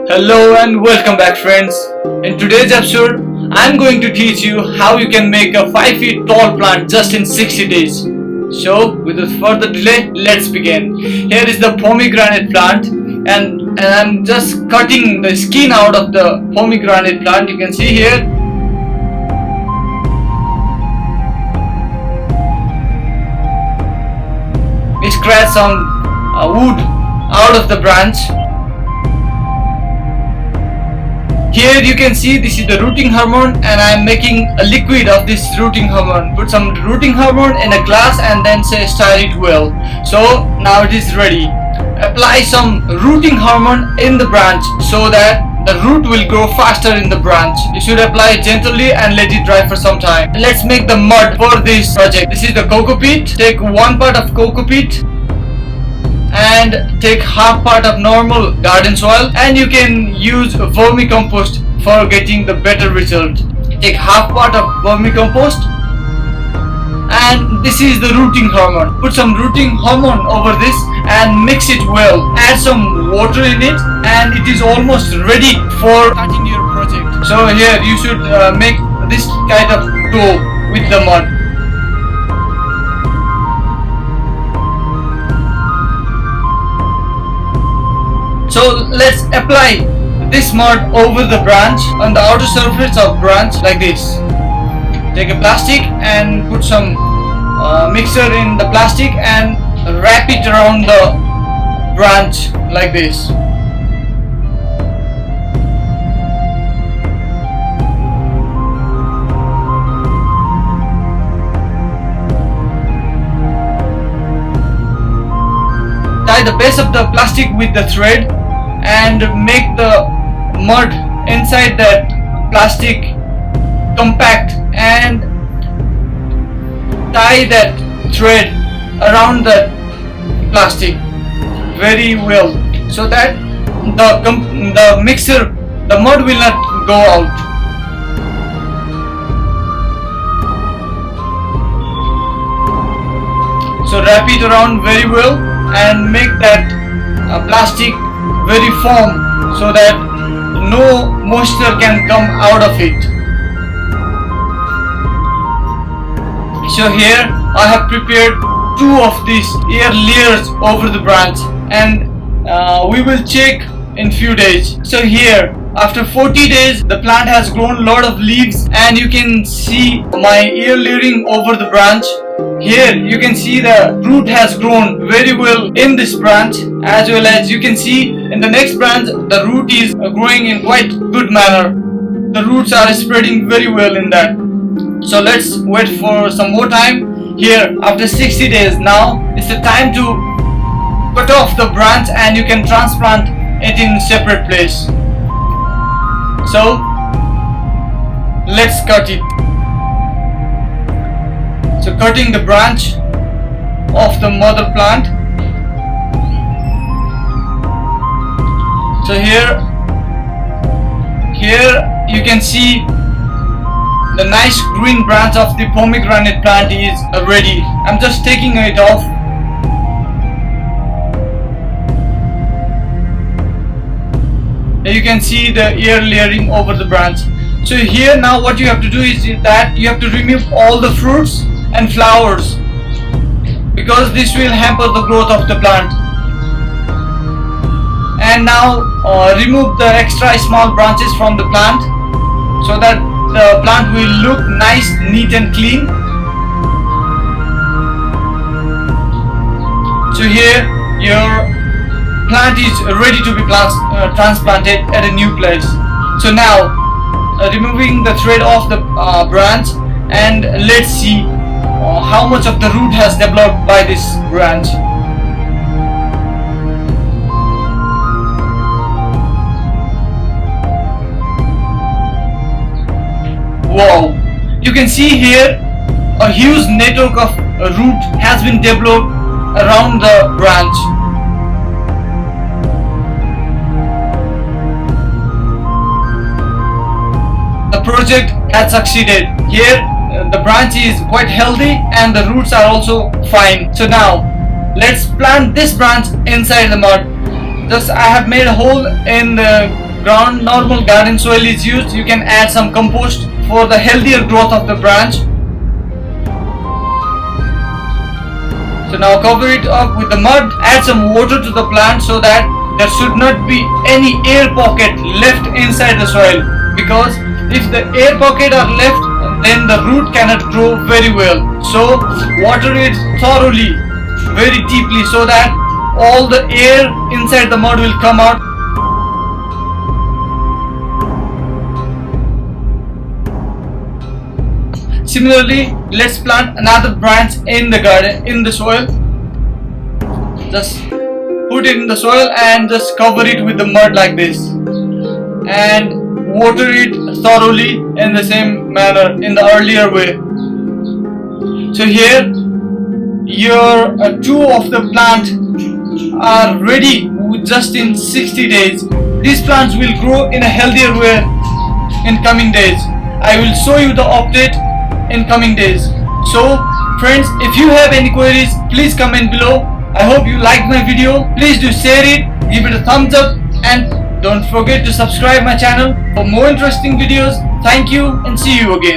Hello and welcome back, friends. In today's episode, I'm going to teach you how you can make a 5 feet tall plant just in 60 days. So, without further delay, let's begin. Here is the pomegranate plant, and I'm just cutting the skin out of the pomegranate plant. You can see here. We scratch some wood out of the branch. Here you can see this is the rooting hormone, and I am making a liquid of this rooting hormone. Put some rooting hormone in a glass and then stir it well. So now it is ready. Apply some rooting hormone in the branch so that the root will grow faster in the branch. You should apply it gently and let it dry for some time. Let's make the mud for this project. This is the coco peat. Take 1 part of coco peat and take half part of normal garden soil, and you can use vermicompost for getting the better result. Take half part of vermicompost, and this is the rooting hormone. Put some rooting hormone over this and mix it well. Add some water in it, and it is almost ready for starting your project. So here you should make this kind of dough with the mud. So let's apply this mud over the branch on the outer surface of branch like this. Take a plastic and put some mixture in the plastic and wrap it around the branch like this. Tie the base of the plastic with the thread and make the mud inside that plastic compact, and tie that thread around the plastic very well so that the mixture, the mud will not go out. So wrap it around very well and make that plastic very firm so that no moisture can come out of it. So here I have prepared 2 of these air layers over the branch, and we will check in few days. So here after 40 days the plant has grown a lot of leaves, and you can see my air layering over the branch. Here you can see the root has grown very well in this branch, as well as you can see in the next branch the root is growing in quite good manner. The roots are spreading very well in that. So let's wait for some more time. Here after 60 days now it's the time to cut off the branch, and you can transplant it in a separate place. So let's cut it. So cutting the branch of the mother plant. So here you can see the nice green branch of the pomegranate plant is ready. I'm just taking it off. You can see the air layering over the branch. So here now what you have to do is that you have to remove all the fruits and flowers, because this will hamper the growth of the plant. And now remove the extra small branches from the plant so that the plant will look nice, neat and clean. So here your plant is ready to be transplanted at a new place. So now removing the thread off the branch, and let's see how much of the root has developed by this branch. Wow! You can see here a huge network of root has been developed around the branch. The project has succeeded. Here the branch is quite healthy and the roots are also fine. So now let's plant this branch inside the mud. Just I have made a hole in the ground normal garden soil is used, you can add some compost for the healthier growth of the branch. So now cover it up with the mud, add some water to the plant so that there should not be any air pocket left inside the soil, because if the air pocket are left, then the root cannot grow very well. So water it thoroughly, very deeply, so that all the air inside the mud will come out. Similarly, let's plant another branch in the garden, in the soil. Just put it in the soil and just cover it with the mud like this, and water it thoroughly in the same manner, in the earlier way. So here your two of the plant are ready just in 60 days. These plants will grow in a healthier way in coming days. I will show you the update in coming days. So friends, if you have any queries, please comment below. I hope you liked my video. Please do share it, give it a thumbs up, and don't forget to subscribe my channel for more interesting videos. Thank you and see you again.